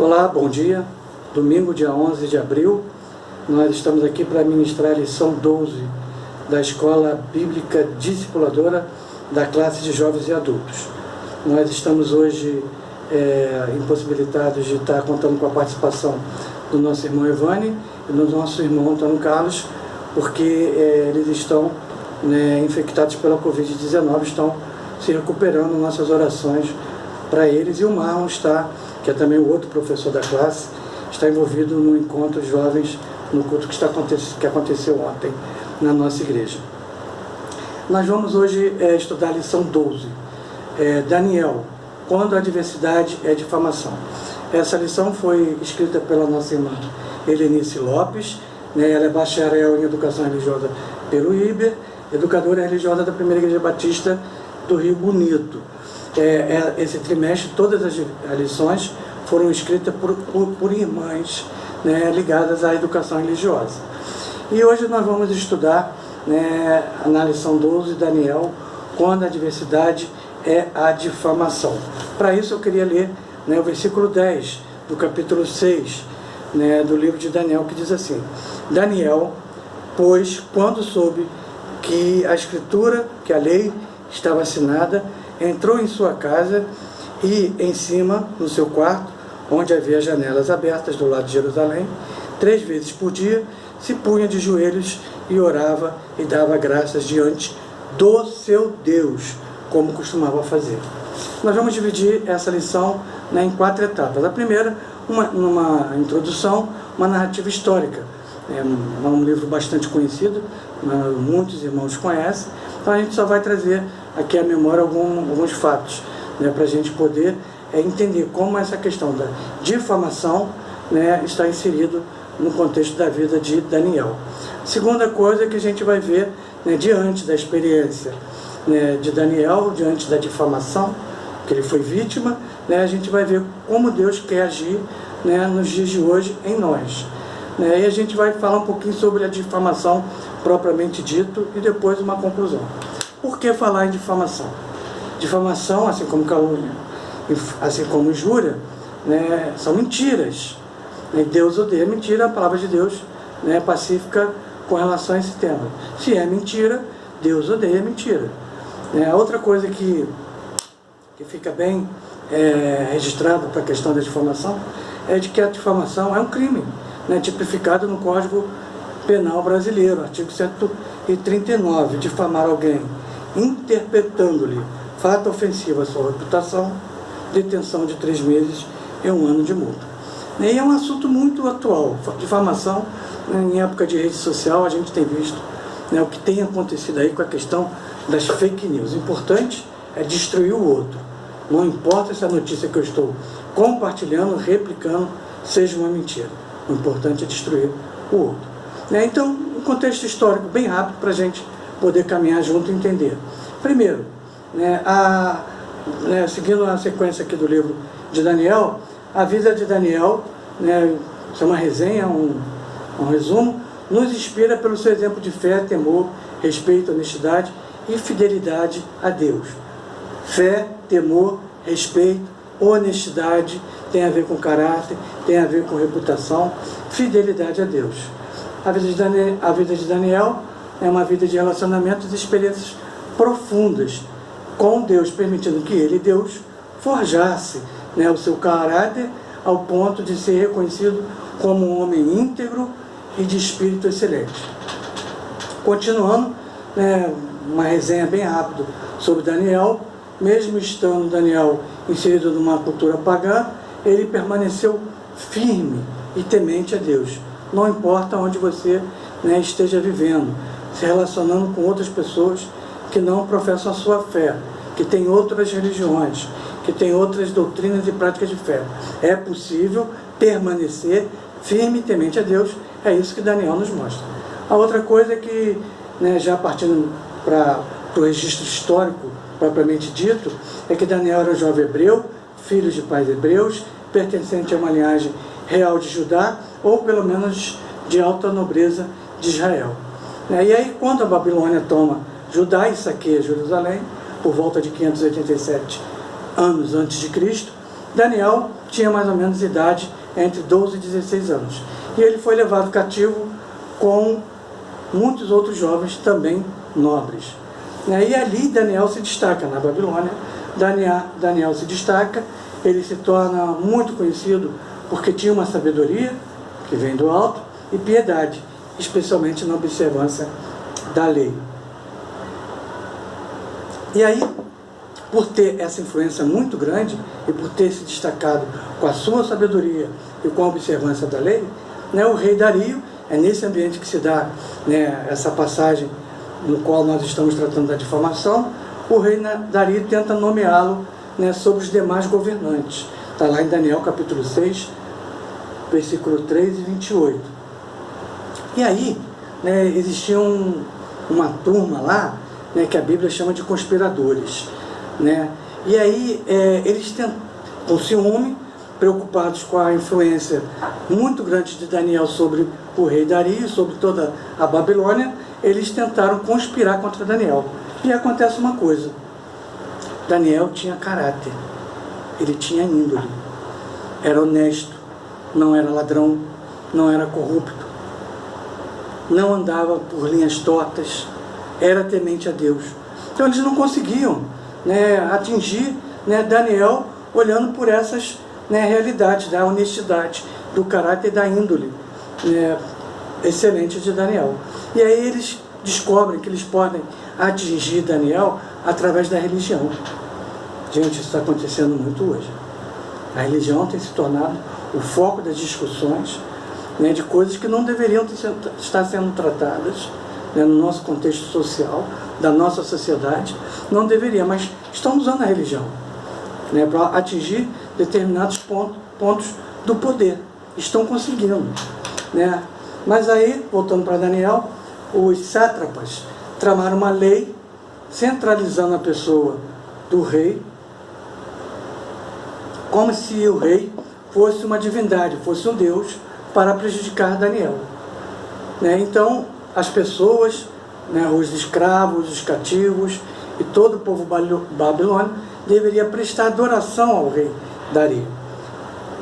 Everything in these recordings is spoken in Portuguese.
Olá, bom dia. Domingo, dia 11 de abril, nós estamos aqui para ministrar a lição 12 da Escola Bíblica Discipuladora da classe de jovens e adultos. Nós estamos hoje impossibilitados de estar contando com a participação do nosso irmão Evane e do nosso irmão Antônio Carlos, porque eles estão infectados pela Covid-19, estão se recuperando. Nossas orações para eles. E o Marlon está, que é também o outro professor da classe, está envolvido no encontro de jovens, no culto que aconteceu ontem na nossa igreja. Nós vamos hoje estudar a lição 12, Daniel, quando a adversidade é difamação. Essa lição foi escrita pela nossa irmã Helenice Lopes, ela é bacharel em Educação Religiosa pelo IBER, educadora religiosa da Primeira Igreja Batista do Rio Bonito. Esse trimestre, todas as lições foram escritas por irmãs ligadas à educação religiosa. E hoje nós vamos estudar na lição 12, Daniel, quando a adversidade é a difamação. Para isso eu queria ler o versículo 10 do capítulo 6 do livro de Daniel, que diz assim: Daniel, pois, quando soube que a escritura, que a lei estava assinada, entrou em sua casa e em cima, no seu quarto, onde havia janelas abertas do lado de Jerusalém, 3 vezes por dia, se punha de joelhos e orava e dava graças diante do seu Deus, como costumava fazer. Nós vamos dividir essa lição em 4 etapas. A primeira, uma introdução, uma narrativa histórica. É um livro bastante conhecido, muitos irmãos conhecem, então a gente só vai trazer aqui à memória alguns fatos, para a gente poder entender como essa questão da difamação está inserido no contexto da vida de Daniel. Segunda coisa que a gente vai ver, diante da experiência de Daniel, diante da difamação, que ele foi vítima, a gente vai ver como Deus quer agir nos dias de hoje em nós. E a gente vai falar um pouquinho sobre a difamação propriamente dito e depois uma conclusão. Por que falar em difamação? Difamação, assim como calúnia, assim como injúria, são mentiras. Deus odeia mentira, a palavra de Deus é pacífica com relação a esse tema. Se é mentira, Deus odeia mentira. Outra coisa que fica bem registrado para a questão da difamação é de que a difamação é um crime, tipificado no Código Penal Brasileiro, artigo 139, difamar alguém interpretando-lhe fato ofensivo à sua reputação, detenção de 3 meses e 1 ano de multa. E é um assunto muito atual. Difamação, em época de rede social, a gente tem visto o que tem acontecido aí com a questão das fake news. O importante é destruir o outro. Não importa se a notícia que eu estou compartilhando, replicando, seja uma mentira. O importante é destruir o outro. Então, um contexto histórico bem rápido para a gente poder caminhar junto e entender. Primeiro, seguindo a sequência aqui do livro de Daniel, a vida de Daniel, isso é uma resenha, um resumo, nos inspira pelo seu exemplo de fé, temor, respeito, honestidade e fidelidade a Deus. Fé, temor, respeito, honestidade tem a ver com caráter, tem a ver com reputação, fidelidade a Deus. A vida de Daniel é uma vida de relacionamentos e experiências profundas com Deus, permitindo que ele, Deus, forjasse o seu caráter ao ponto de ser reconhecido como um homem íntegro e de espírito excelente. Continuando, uma resenha bem rápida sobre Daniel. Mesmo estando Daniel inserido numa cultura pagã, ele permaneceu firme e temente a Deus. Não importa onde você esteja vivendo, se relacionando com outras pessoas que não professam a sua fé, que têm outras religiões, que têm outras doutrinas e práticas de fé. É possível permanecer firme e temente a Deus. É isso que Daniel nos mostra. A outra coisa é que, já partindo para o registro histórico propriamente dito, é que Daniel era um jovem hebreu, filho de pais hebreus, pertencente a uma linhagem real de Judá, ou pelo menos de alta nobreza de Israel. E aí, quando a Babilônia toma Judá e saqueia Jerusalém, por volta de 587 anos antes de Cristo, Daniel tinha mais ou menos idade entre 12 e 16 anos. E ele foi levado cativo com muitos outros jovens também nobres. E ali Daniel se destaca na Babilônia. Daniel se destaca, ele se torna muito conhecido porque tinha uma sabedoria que vem do alto e piedade, especialmente na observância da lei. E aí, por ter essa influência muito grande e por ter se destacado com a sua sabedoria e com a observância da lei, o rei Dario, é nesse ambiente que se dá essa passagem no qual nós estamos tratando da difamação, o rei Dario tenta nomeá-lo sobre os demais governantes. Está lá em Daniel capítulo 6, versículo 3 e 28. E aí, existia uma turma lá, que a Bíblia chama de conspiradores. E aí, eles com ciúme, preocupados com a influência muito grande de Daniel sobre o rei Dario, sobre toda a Babilônia, eles tentaram conspirar contra Daniel. E acontece uma coisa: Daniel tinha caráter, ele tinha índole, era honesto, não era ladrão, não era corrupto, não andava por linhas tortas, era temente a Deus. Então eles não conseguiam atingir Daniel olhando por essas realidades da honestidade, do caráter e da índole excelente de Daniel. E aí eles descobrem que eles podem atingir Daniel através da religião. Gente, isso está acontecendo muito hoje. A religião tem se tornado o foco das discussões de coisas que não deveriam estar sendo tratadas no nosso contexto social, da nossa sociedade. Não deveria, mas estão usando a religião para atingir determinados pontos do poder. Estão conseguindo. Mas aí, voltando para Daniel, os sátrapas tramaram uma lei centralizando a pessoa do rei, como se o rei fosse uma divindade, fosse um deus, para prejudicar Daniel. Então, as pessoas, os escravos, os cativos e todo o povo babilônico deveria prestar adoração ao rei Dario.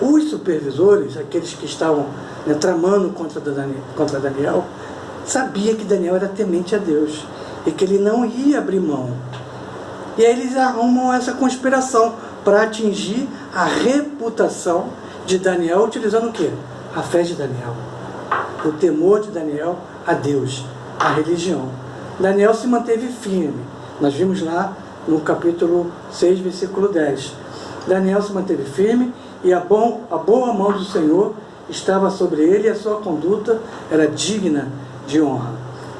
Os supervisores, aqueles que estavam tramando contra Daniel, sabia que Daniel era temente a Deus e que ele não ia abrir mão. E aí eles arrumam essa conspiração para atingir a reputação de Daniel, utilizando o quê? A fé de Daniel, o temor de Daniel a Deus, a religião. Daniel se manteve firme. Nós vimos lá no capítulo 6, versículo 10. Daniel se manteve firme e a boa mão do Senhor estava sobre ele e a sua conduta era digna de honra.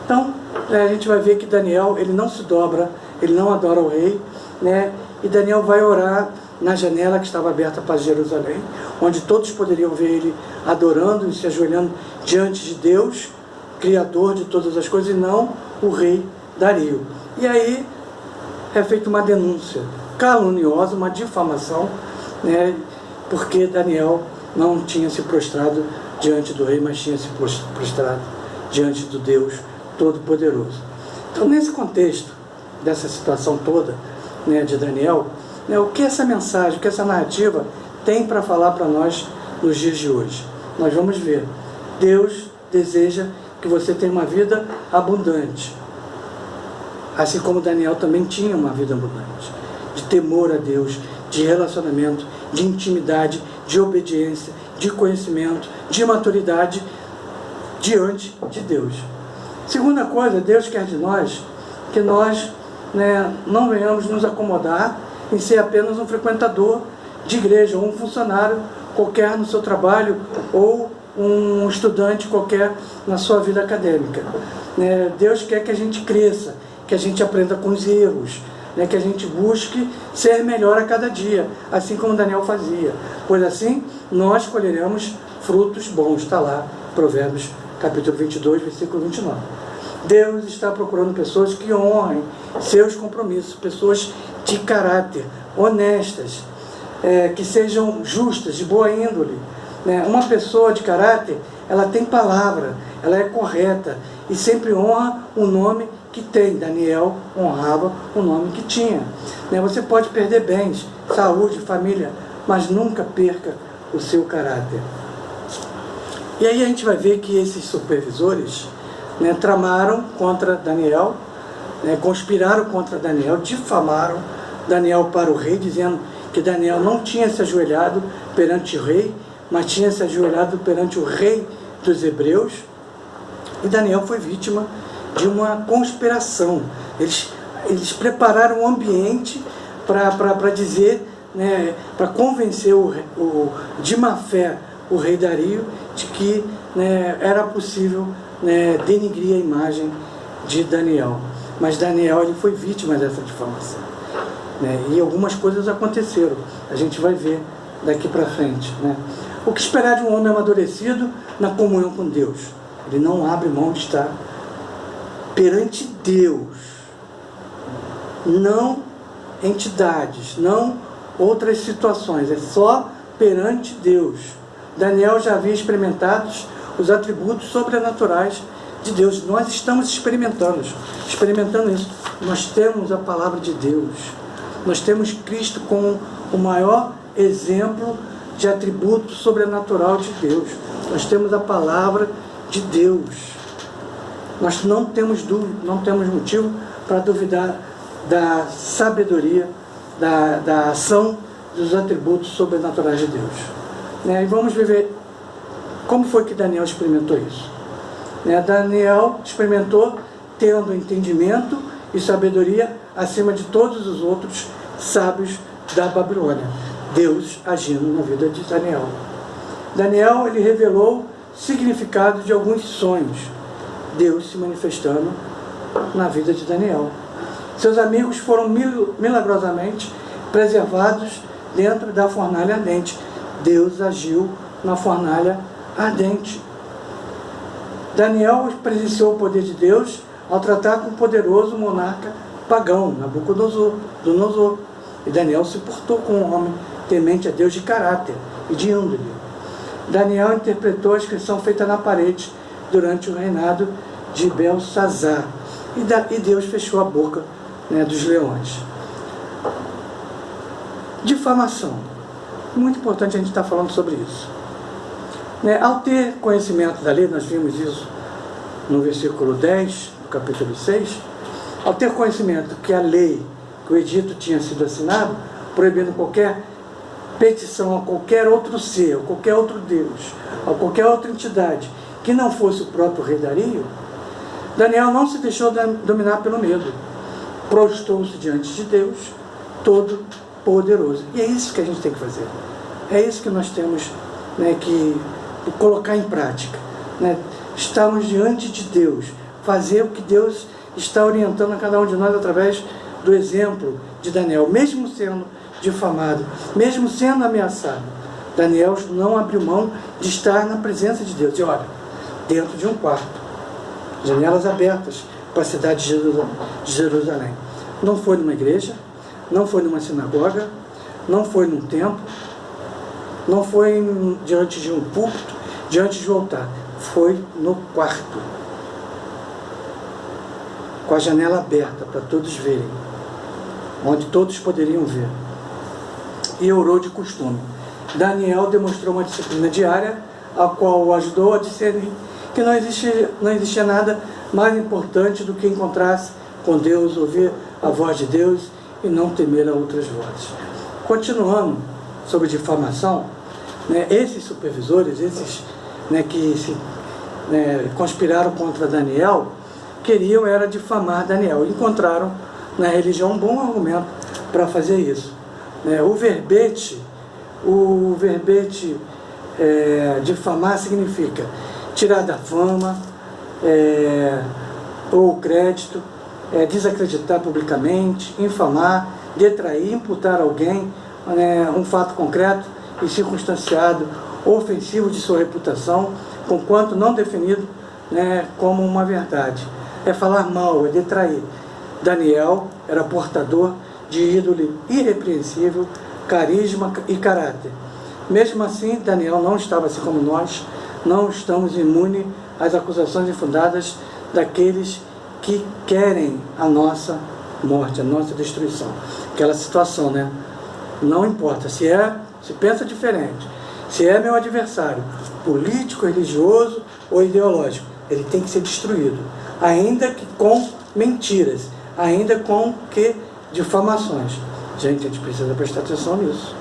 Então, a gente vai ver que Daniel, ele não se dobra, ele não adora o rei, e Daniel vai orar na janela que estava aberta para Jerusalém, onde todos poderiam ver ele adorando e se ajoelhando diante de Deus, Criador de todas as coisas, e não o rei Dario. E aí é feita uma denúncia caluniosa, uma difamação, porque Daniel não tinha se prostrado diante do rei, mas tinha se prostrado diante do Deus Todo-Poderoso. Então, nesse contexto, dessa situação toda de Daniel, o que essa mensagem, o que essa narrativa tem para falar para nós nos dias de hoje? Nós vamos ver. Deus deseja que você tenha uma vida abundante, assim como Daniel também tinha uma vida abundante, de temor a Deus, de relacionamento, de intimidade, de obediência, de conhecimento, de maturidade diante de Deus. Segunda coisa, Deus quer de nós que nós não venhamos nos acomodar em ser apenas um frequentador de igreja, ou um funcionário qualquer no seu trabalho, ou um estudante qualquer na sua vida acadêmica. Deus quer que a gente cresça, que a gente aprenda com os erros, que a gente busque ser melhor a cada dia, assim como Daniel fazia, pois assim nós colheremos frutos bons. Está lá, Provérbios capítulo 22, versículo 29. Deus está procurando pessoas que honrem seus compromissos, pessoas de caráter, honestas, que sejam justas, de boa índole. Uma pessoa de caráter, ela tem palavra, ela é correta e sempre honra o nome que tem. Daniel honrava o nome que tinha. Você pode perder bens, saúde, família, mas nunca perca o seu caráter. E aí a gente vai ver que esses supervisores, né, tramaram contra Daniel, né, conspiraram contra Daniel, difamaram Daniel para o rei, dizendo que Daniel não tinha se ajoelhado perante o rei, mas tinha se ajoelhado perante o rei dos hebreus. E Daniel foi vítima de uma conspiração. Eles prepararam um ambiente para dizer, né, para convencer de má fé o rei Dario de que, né, era possível, né, denigrir a imagem de Daniel. Mas Daniel, ele foi vítima dessa difamação, né, e algumas coisas aconteceram, a gente vai ver daqui para frente, né. O que esperar de um homem amadurecido na comunhão com Deus? Ele não abre mão de estar perante Deus, não entidades, não outras situações, é só perante Deus. Daniel já havia experimentado os atributos sobrenaturais de Deus. Nós estamos experimentando isso. Nós temos a palavra de Deus. Nós temos Cristo como o maior exemplo de atributo sobrenatural de Deus. Nós temos a palavra de Deus. Nós não temos dúvida, não temos motivo para duvidar da sabedoria, da ação dos atributos sobrenaturais de Deus. E vamos ver como foi que Daniel experimentou isso. Daniel experimentou tendo entendimento e sabedoria acima de todos os outros sábios da Babilônia. Deus agindo na vida de Daniel. Daniel, ele revelou significado de alguns sonhos. Deus se manifestando na vida de Daniel. Seus amigos foram milagrosamente preservados dentro da fornalha ardente. Deus agiu na fornalha ardente. Daniel presenciou o poder de Deus ao tratar com o poderoso monarca pagão, Nabucodonosor. E Daniel se portou com um homem temente a Deus de caráter e de índole. Daniel interpretou a inscrição feita na parede durante o reinado de Belsazar. E Deus fechou a boca, né, dos leões. Difamação. Muito importante a gente estar falando sobre isso. Ao ter conhecimento da lei, nós vimos isso no versículo 10, do capítulo 6, ao ter conhecimento que a lei, que o edito tinha sido assinado, proibindo qualquer petição a qualquer outro ser, a qualquer outro Deus, a qualquer outra entidade, que não fosse o próprio rei Dario, Daniel não se deixou dominar pelo medo. Prostou-se diante de Deus, todo poderoso. E é isso que a gente tem que fazer. É isso que nós temos, né, que colocar em prática. Estarmos diante de Deus, fazer o que Deus está orientando a cada um de nós através do exemplo de Daniel, mesmo sendo difamado, mesmo sendo ameaçado. Daniel não abriu mão de estar na presença de Deus. E olha, dentro de um quarto, janelas abertas para a cidade de Jerusalém. Não foi numa igreja, não foi numa sinagoga, não foi num templo, não foi diante de um púlpito, diante de um altar. Foi no quarto, com a janela aberta para todos verem, onde todos poderiam ver. E orou de costume. Daniel demonstrou uma disciplina diária, a qual o ajudou a discernir que não existia nada mais importante do que encontrar-se com Deus, ouvir a voz de Deus e não temer a outras vozes. Continuando sobre difamação, esses supervisores, esses, que se conspiraram contra Daniel, queriam era difamar Daniel. Encontraram na religião um bom argumento para fazer isso. O verbete difamar significa tirar da fama, ou crédito, desacreditar publicamente, infamar, detrair, imputar a alguém um fato concreto e circunstanciado, ofensivo de sua reputação, conquanto não definido como uma verdade. É falar mal, é detrair. Daniel era portador de ídolo irrepreensível, carisma e caráter. Mesmo assim, Daniel não estava assim como nós, não estamos imunes às acusações infundadas daqueles que querem a nossa morte, a nossa destruição. Aquela situação, não importa se é se pensa diferente, se é meu adversário, político, religioso ou ideológico, ele tem que ser destruído, ainda que com mentiras, ainda com que difamações. Gente, a gente precisa prestar atenção nisso.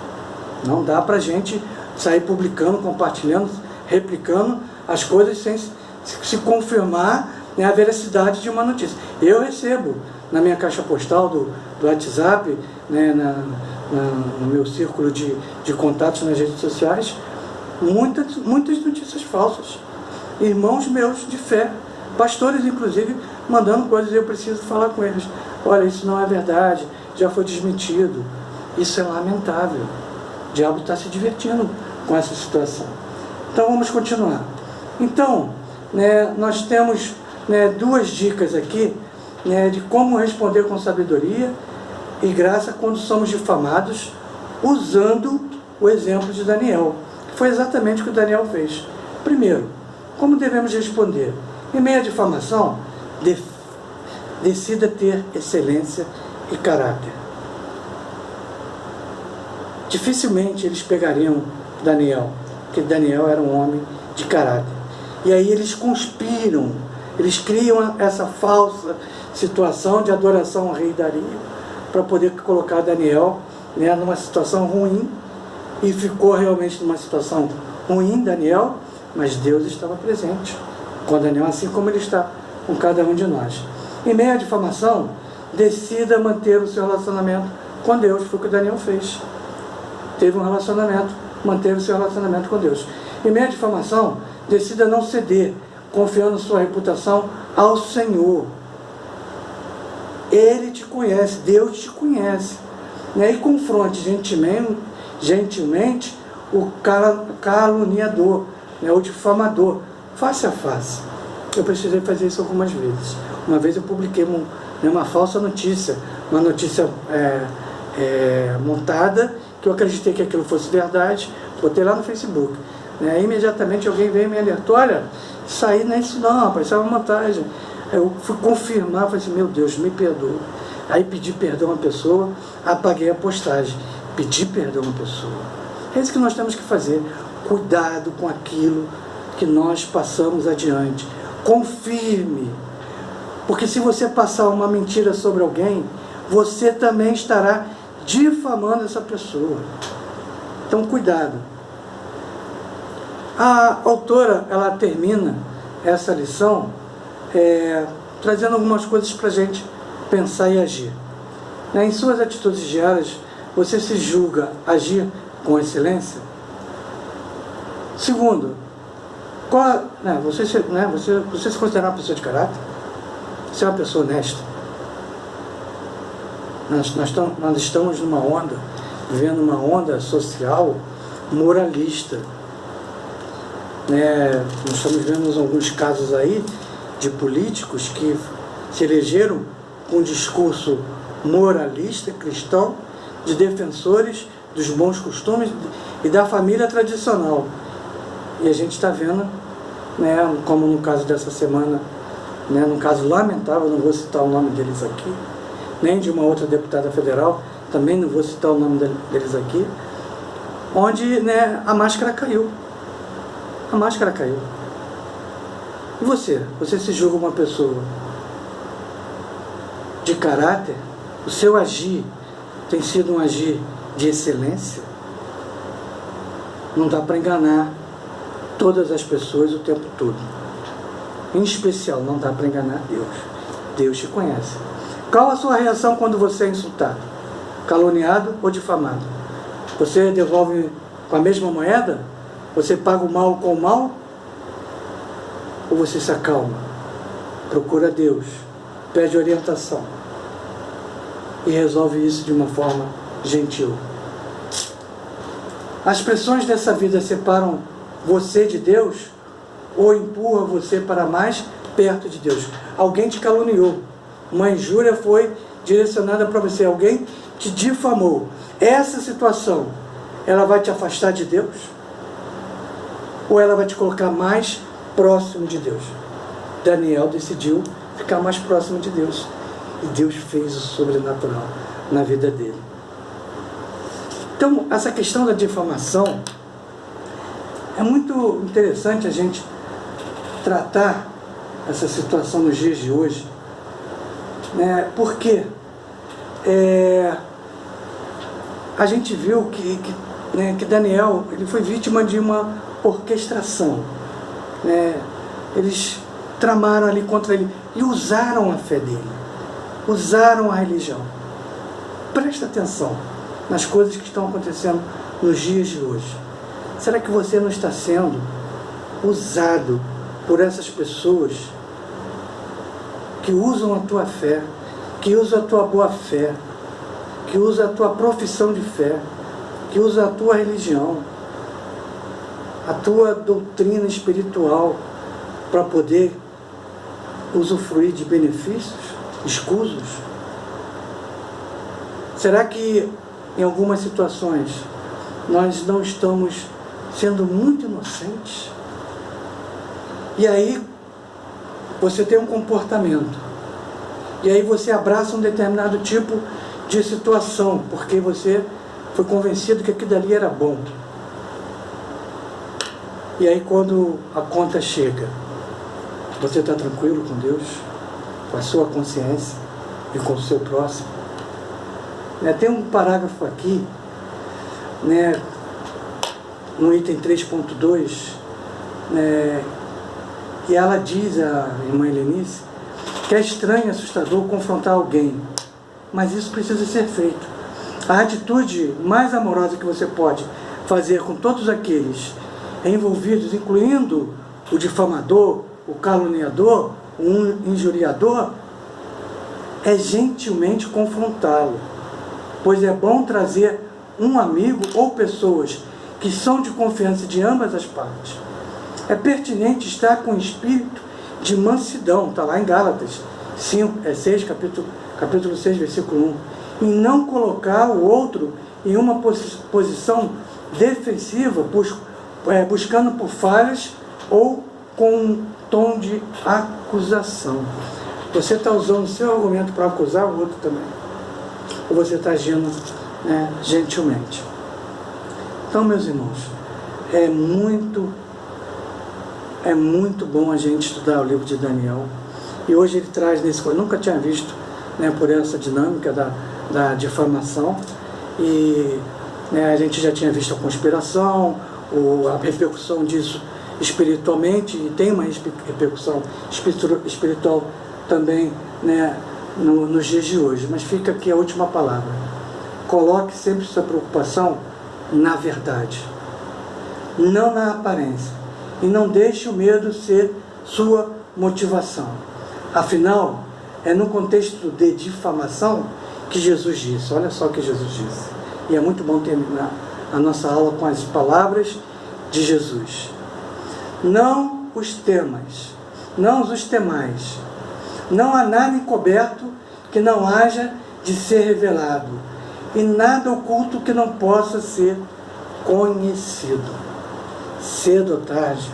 Não dá para a gente sair publicando, compartilhando, replicando as coisas sem se confirmar, né, a veracidade de uma notícia. Eu recebo na minha caixa postal do WhatsApp, né, no meu círculo de contatos nas redes sociais, muitas notícias falsas. Irmãos meus de fé, pastores inclusive, mandando coisas e eu preciso falar com eles. Olha, isso não é verdade, já foi desmentido. Isso é lamentável. O diabo está se divertindo com essa situação. Então vamos continuar. Então, né, nós temos, né, 2 dicas aqui, né, de como responder com sabedoria e graça quando somos difamados, usando o exemplo de Daniel. Foi exatamente o que Daniel fez. Primeiro, como devemos responder? Em meio à difamação, decida ter excelência e caráter. Dificilmente eles pegariam Daniel, porque Daniel era um homem de caráter. E aí eles conspiram, eles criam essa falsa situação de adoração ao rei Dario, para poder colocar Daniel, né, numa situação ruim, e ficou realmente numa situação ruim, Daniel, mas Deus estava presente com Daniel, assim como ele está com cada um de nós. Em meio à difamação, decida manter o seu relacionamento com Deus. Foi o que Daniel fez. Teve um relacionamento, manteve o seu relacionamento com Deus. Em meio à difamação, decida não ceder, confiando sua reputação ao Senhor. Ele te conhece, Deus te conhece, né? E confronte gentilmente o caluniador, né? O difamador, face a face. Eu precisei fazer isso algumas vezes. Uma vez eu publiquei uma falsa notícia, uma notícia montada, que eu acreditei que aquilo fosse verdade, botei lá no Facebook. Né? Imediatamente alguém veio e me alertou: olha, isso aí não é isso não, rapaz, isso é uma montagem. Eu fui confirmar, falei assim: meu Deus, me perdoa. Aí pedi perdão à pessoa, apaguei a postagem. Pedi perdão à pessoa. É isso que nós temos que fazer. Cuidado com aquilo que nós passamos adiante. Confirme. Porque se você passar uma mentira sobre alguém, você também estará difamando essa pessoa. Então, cuidado. A autora, ela termina essa lição trazendo algumas coisas para a gente pensar e agir. Em suas atitudes diárias, você se julga agir com excelência? Segundo, você se considera uma pessoa de caráter? Você é uma pessoa honesta? Nós estamos numa onda, vivendo uma onda social moralista. Nós estamos vendo alguns casos aí de políticos que se elegeram com um discurso moralista, cristão, de defensores dos bons costumes e da família tradicional. E a gente está vendo, como no caso dessa semana, num caso lamentável, não vou citar o nome deles aqui, nem de uma outra deputada federal, também não vou citar o nome deles aqui, onde a máscara caiu. A máscara caiu. E você? Você se julga uma pessoa de caráter? O seu agir tem sido um agir de excelência? Não dá para enganar todas as pessoas o tempo todo. Em especial, não dá para enganar Deus. Deus te conhece. Qual a sua reação quando você é insultado? Caluniado ou difamado? Você devolve com a mesma moeda? Você paga o mal com o mal? Ou você se acalma, procura Deus, pede orientação e resolve isso de uma forma gentil? As pressões dessa vida separam você de Deus ou empurram você para mais perto de Deus? Alguém te caluniou, uma injúria foi direcionada para você, alguém te difamou. Essa situação, ela vai te afastar de Deus? Ou ela vai te colocar mais próximo de Deus? Daniel decidiu ficar mais próximo de Deus. E Deus fez o sobrenatural na vida dele. Então, essa questão da difamação é muito interessante a gente tratar essa situação nos dias de hoje, né? Porque a gente viu que Daniel ele foi vítima de uma orquestração, né? Eles tramaram ali contra ele e usaram a fé dele, usaram a religião. Presta atenção nas coisas que estão acontecendo nos dias de hoje. Será que você não está sendo usado por essas pessoas que usam a tua fé, que usam a tua boa fé, que usam a tua profissão de fé, que usam a tua religião, a tua doutrina espiritual para poder usufruir de benefícios escusos? Será que em algumas situações nós não estamos sendo muito inocentes? E aí você tem um comportamento, e aí você abraça um determinado tipo de situação, porque você foi convencido que aquilo ali era bom. E aí quando a conta chega, você está tranquilo com Deus, com a sua consciência e com o seu próximo? Tem um parágrafo aqui, né, no item 3.2, e ela diz, a irmã Helenice, que é estranho e assustador confrontar alguém, mas isso precisa ser feito. A atitude mais amorosa que você pode fazer com todos aqueles envolvidos, incluindo o difamador, o caluniador, o injuriador, é gentilmente confrontá-lo, pois é bom trazer um amigo ou pessoas que são de confiança de ambas as partes. É pertinente estar com espírito de mansidão, está lá em Gálatas 6, capítulo 6, versículo 1, e não colocar o outro em uma posição defensiva, buscando por falhas ou com um tom de acusação. Você está usando o seu argumento para acusar o outro também, ou você está agindo gentilmente? Então, meus irmãos, é muito bom a gente estudar o livro de Daniel, e hoje ele traz nesse coisa, nunca tinha visto, por essa dinâmica da difamação, e a gente já tinha visto a conspiração, a repercussão disso espiritualmente, e tem uma repercussão espiritual também, nos dias de hoje. Mas fica aqui a última palavra: coloque sempre sua preocupação na verdade, não na aparência, e não deixe o medo ser sua motivação. Afinal, é no contexto de difamação que Jesus disse, olha só o que Jesus disse, e é muito bom terminar a nossa aula com as palavras de Jesus: não os temais, não há nada encoberto que não haja de ser revelado, e nada oculto que não possa ser conhecido. Cedo ou tarde,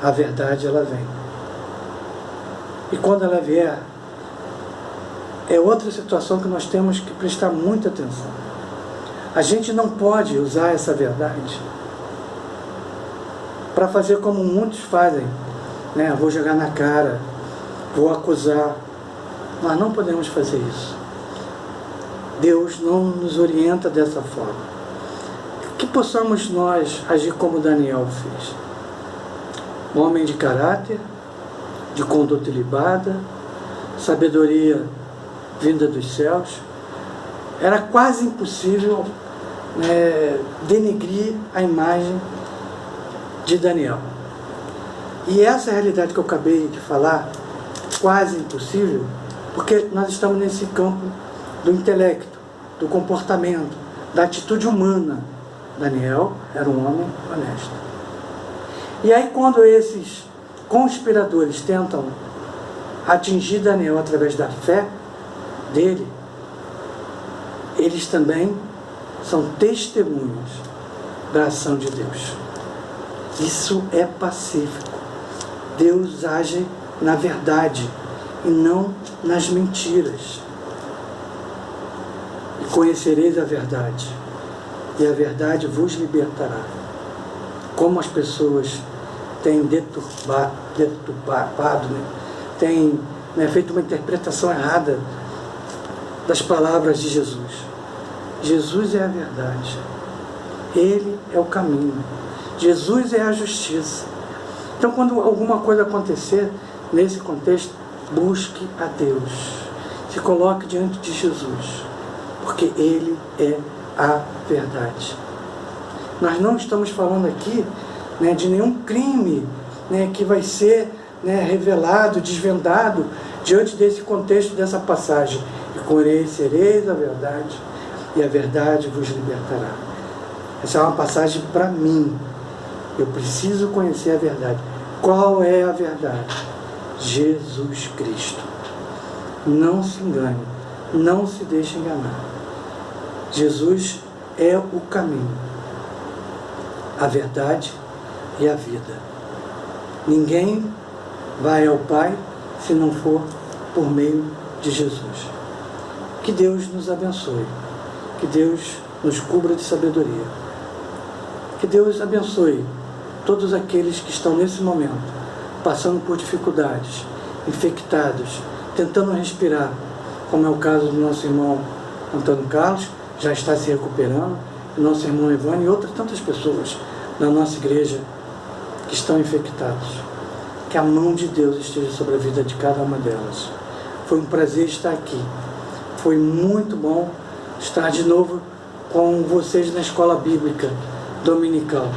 a verdade ela vem. E quando ela vier, é outra situação que nós temos que prestar muita atenção. A gente não pode usar essa verdade para fazer como muitos fazem, vou jogar na cara, vou acusar. Nós não podemos fazer isso. Deus não nos orienta dessa forma. Que possamos nós agir como Daniel fez. Um homem de caráter, de conduta ilibada, sabedoria vinda dos céus. Era quase impossível denegrir a imagem de Daniel. E essa realidade que eu acabei de falar, quase impossível, porque nós estamos nesse campo do intelecto, do comportamento, da atitude humana. Daniel era um homem honesto. E aí, quando esses conspiradores tentam atingir Daniel através da fé dele, eles também são testemunhas da ação de Deus. Isso é pacífico. Deus age na verdade e não nas mentiras. E conhecereis a verdade, e a verdade vos libertará. Como as pessoas têm deturpado, têm feito uma interpretação errada das palavras de Jesus. Jesus é a verdade. Ele é o caminho. Jesus é a justiça. Então, quando alguma coisa acontecer nesse contexto, busque a Deus. Se coloque diante de Jesus, porque Ele é a verdade. Nós não estamos falando aqui de nenhum crime que vai ser revelado, desvendado diante desse contexto, dessa passagem. E conhecereis a verdade, e a verdade vos libertará. Essa é uma passagem para mim. Eu preciso conhecer a verdade. Qual é a verdade? Jesus Cristo. Não se engane, não se deixe enganar. Jesus é o caminho, a verdade e a vida. Ninguém vai ao Pai se não for por meio de Jesus. Que Deus nos abençoe, que Deus nos cubra de sabedoria, que Deus abençoe todos aqueles que estão nesse momento passando por dificuldades, infectados, tentando respirar, como é o caso do nosso irmão Antônio Carlos, já está se recuperando, o nosso irmão Ivone e outras tantas pessoas na nossa igreja que estão infectados. Que a mão de Deus esteja sobre a vida de cada uma delas. Foi um prazer estar aqui. Foi muito bom estar de novo com vocês na escola bíblica dominical.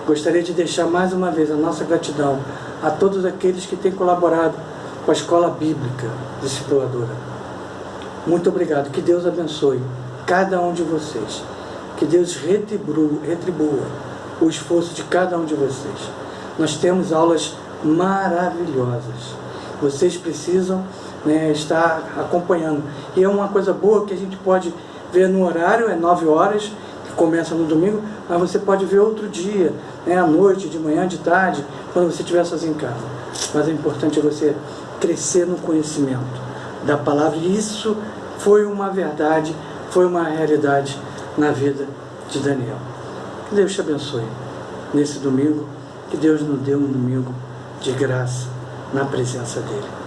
Gostaria de deixar mais uma vez a nossa gratidão a todos aqueles que têm colaborado com a escola bíblica discipuladora. Muito obrigado. Que Deus abençoe cada um de vocês. Que Deus retribua o esforço de cada um de vocês. Nós temos aulas maravilhosas. Vocês precisam estar acompanhando. E é uma coisa boa que a gente pode ver no horário, é 9 horas, que começa no domingo, mas você pode ver outro dia, à noite, de manhã, de tarde, quando você estiver sozinho em casa. Mas o importante é você crescer no conhecimento da palavra. E isso foi uma verdade, foi uma realidade na vida de Daniel. Que Deus te abençoe nesse domingo. Que Deus nos dê um domingo de graça na presença dEle.